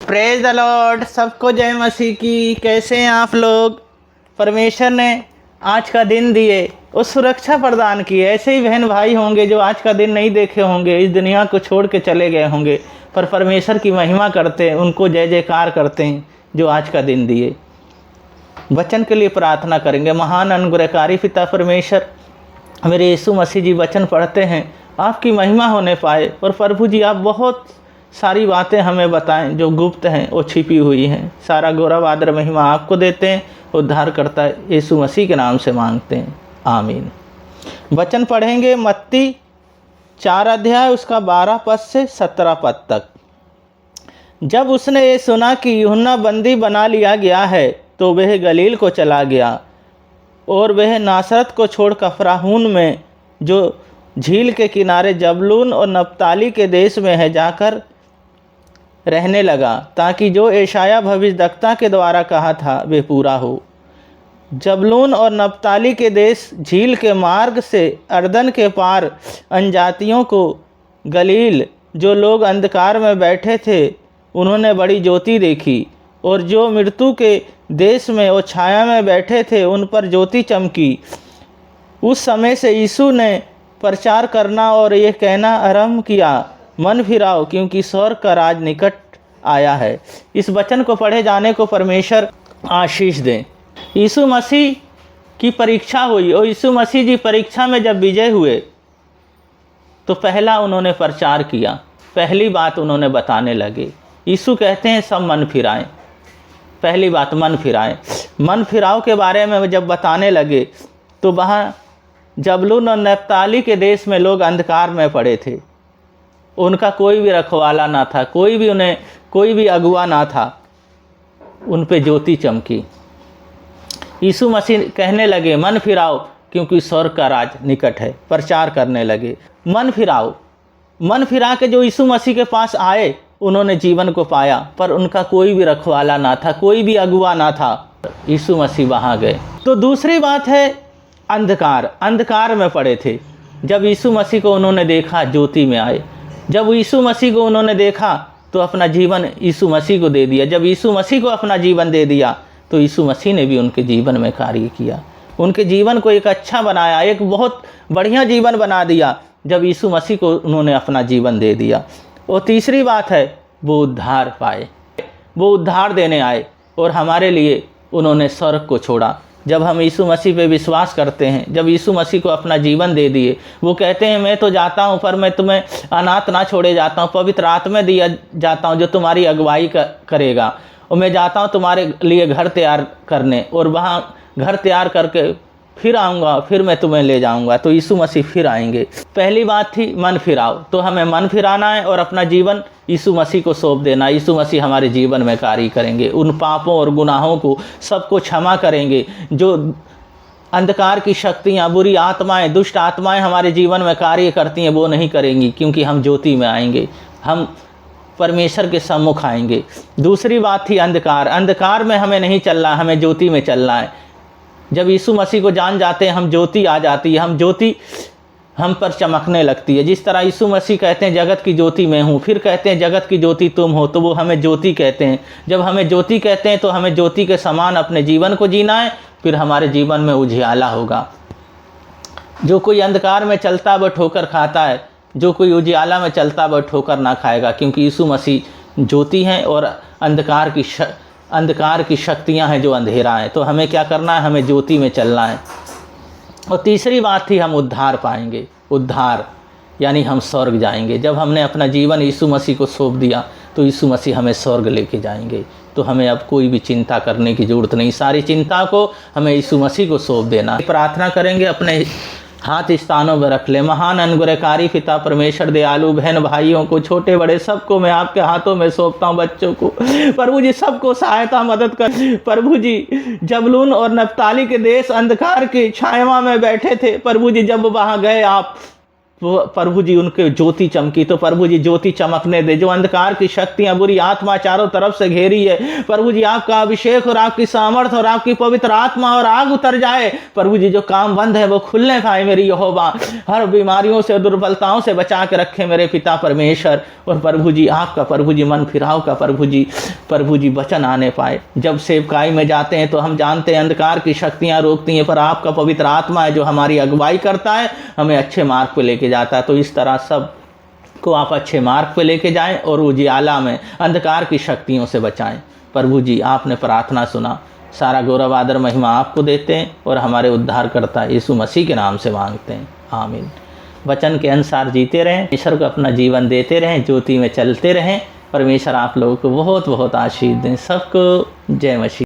Praise the Lord. सबको जय मसीह की। कैसे हैं आप लोग? परमेश्वर ने आज का दिन दिए और सुरक्षा प्रदान की। ऐसे ही बहन भाई होंगे जो आज का दिन नहीं देखे होंगे, इस दुनिया को छोड़ के चले गए होंगे, पर परमेश्वर की महिमा करते हैं, उनको जय जयकार करते हैं जो आज का दिन दिए। वचन के लिए प्रार्थना करेंगे। महान अनुग्रहकारी पिता परमेश्वर, मेरे यीशु मसीह जी वचन पढ़ते हैं, आपकी महिमा होने पाए। और प्रभु जी आप बहुत सारी बातें हमें बताएं जो गुप्त हैं, वो छिपी हुई हैं। सारा गौरव आदर महिमा आपको देते हैं। उद्धार करता यीशु मसीह के नाम से मांगते हैं, आमीन। वचन पढ़ेंगे मत्ती 4 अध्याय उसका 12 पद से 17 पद तक। जब उसने ये सुना कि यूहन्ना बंदी बना लिया गया है तो वह गलील को चला गया और वह नासरत को छोड़ कफरनहूम में जो झील के किनारे जबूलून और नप्ताली के देश में है जाकर रहने लगा, ताकि जो यशायाह भविष्यद्वक्ता के द्वारा कहा था वे पूरा हो। जबूलून और नप्ताली के देश झील के मार्ग से अर्दन के पार अनजातियों को गलील, जो लोग अंधकार में बैठे थे उन्होंने बड़ी ज्योति देखी, और जो मृत्यु के देश में और छाया में बैठे थे उन पर ज्योति चमकी। उस समय से यीशु ने प्रचार करना और ये कहना आरंभ किया, मन फिराओ क्योंकि स्वर्ग का राज निकट आया है। इस वचन को पढ़े जाने को परमेश्वर आशीष दें। यीशु मसीह की परीक्षा हुई और यीशु मसीह जी परीक्षा में जब विजय हुए तो पहला उन्होंने प्रचार किया, पहली बात उन्होंने बताने लगे। यीशु कहते हैं सब मन फिराएं। पहली बात मन फिराएं। मन फिराव के बारे में जब बताने लगे तो वहाँ जबूलून और नप्ताली के देश में लोग अंधकार में पड़े थे। उनका कोई भी रखवाला ना था, कोई भी अगुवा ना था। उन पे ज्योति चमकी। यीशु मसीह कहने लगे मन फिराओ क्योंकि स्वर्ग का राज निकट है। प्रचार करने लगे मन फिराओ। मन फिरा के जो यीशु मसीह के पास आए उन्होंने जीवन को पाया, पर उनका कोई भी रखवाला ना था, कोई भी अगुवा ना था। यीशु मसीह वहाँ गए। तो दूसरी बात है अंधकार में पड़े थे। जब यीशु मसीह को उन्होंने देखा ज्योति में आए। जब यीशु मसीह को उन्होंने देखा तो अपना जीवन यीशु मसीह को दे दिया। जब यीशु मसीह को अपना जीवन दे दिया तो यीशु मसीह ने भी उनके जीवन में कार्य किया, उनके जीवन को एक अच्छा बनाया, एक बहुत बढ़िया जीवन बना दिया जब यीशु मसीह को उन्होंने अपना जीवन दे दिया। और तीसरी बात है वो उद्धार पाए, वो उद्धार देने आए और हमारे लिए उन्होंने स्वर्ग को छोड़ा। जब हम यीशु मसीह पे विश्वास करते हैं, जब यीशु मसीह को अपना जीवन दे दिए, वो कहते हैं मैं तो जाता हूँ पर मैं तुम्हें अनाथ ना छोड़े जाता हूँ, पवित्र आत्मा दिया जाता हूँ जो तुम्हारी अगुवाई करेगा, और मैं जाता हूँ तुम्हारे लिए घर तैयार करने, और वहाँ घर तैयार करके फिर आऊँगा, फिर मैं तुम्हें ले जाऊँगा। तो यीशु मसीह फिर आएंगे। पहली बात थी मन फिराओ। तो हमें मन फिराना है और अपना जीवन यीशु मसीह को सौंप देना। यीशु मसीह हमारे जीवन में कार्य करेंगे, उन पापों और गुनाहों को सबको क्षमा करेंगे। जो अंधकार की शक्तियाँ, बुरी आत्माएं, दुष्ट आत्माएं हमारे जीवन में कार्य करती हैं वो नहीं करेंगी, क्योंकि हम ज्योति में आएंगे, हम परमेश्वर के सम्मुख आएंगे। दूसरी बात थी अंधकार में हमें नहीं चलना, हमें ज्योति में चलना है। जब यीशु मसीह को जान जाते हैं हम ज्योति आ जाती है, हम ज्योति हम पर चमकने लगती है। जिस तरह यीशु मसीह कहते हैं जगत की ज्योति मैं हूँ, फिर कहते हैं जगत की ज्योति तुम हो, तो वो हमें ज्योति कहते हैं। जब हमें ज्योति कहते हैं तो हमें ज्योति के समान अपने जीवन को जीना है, फिर हमारे जीवन में उजियाला होगा। जो कोई अंधकार में चलता वह ठोकर खाता है, जो कोई उजियाला में चलता वह ठोकर ना खाएगा, क्योंकि यीशु मसीह ज्योति हैं और अंधकार की शक्तियां हैं जो अंधेरा है। तो हमें क्या करना है? हमें ज्योति में चलना है। और तीसरी बात थी हम उद्धार पाएंगे। उद्धार यानी हम स्वर्ग जाएंगे। जब हमने अपना जीवन यीशु मसीह को सौंप दिया तो यीशु मसीह हमें स्वर्ग लेके जाएंगे। तो हमें अब कोई भी चिंता करने की ज़रूरत नहीं, सारी चिंता को हमें यीशु मसीह को सौंप देना। प्रार्थना करेंगे, अपने हाथ स्थानों में रख ले। महान अनुग्रहकारी पिता परमेश्वर, दयालु बहन भाइयों को, छोटे बड़े सबको मैं आपके हाथों में सौंपता हूँ। बच्चों को प्रभु जी सबको सहायता मदद कर। प्रभु जी जबूलून और नप्ताली के देश अंधकार की छाया में बैठे थे, प्रभु जी जब वहाँ गए आप प्रभु जी उनके ज्योति चमकी, तो प्रभु जी ज्योति चमकने दे। जो अंधकार की शक्तियां, बुरी आत्मा चारों तरफ से घेरी है, प्रभु जी आपका अभिषेक और आपकी सामर्थ्य और आपकी पवित्र आत्मा और आग उतर जाए। प्रभु जी जो काम बंद है वो खुलने पाए मेरी यहोवा। हर बीमारियों से, दुर्बलताओं से बचा के रखे मेरे पिता परमेश्वर। और प्रभु जी आपका, प्रभु जी मन फिराव का प्रभु जी वचन आने पाए। जब सेवकाई में जाते हैं तो हम जानते हैं अंधकार की शक्तियां रोकती हैं, पर आपका पवित्र आत्मा है जो हमारी अगुवाई करता है, हमें अच्छे मार्ग पे लेके जाता है। तो इस तरह सब को आप अच्छे मार्ग पे लेके जाएं और उजियाला में अंधकार की शक्तियों से बचाएं। प्रभु जी आपने प्रार्थना सुना, सारा गौरव आदर महिमा आपको देते हैं और हमारे उद्धारकर्ता यीशु मसीह के नाम से मांगते हैं, आमीन। वचन के अनुसार जीते रहें, ईश्वर को अपना जीवन देते रहें, ज्योति में चलते रहें। परमेश्वर आप लोगों को बहुत बहुत आशीष दें। सबको जय मसीह।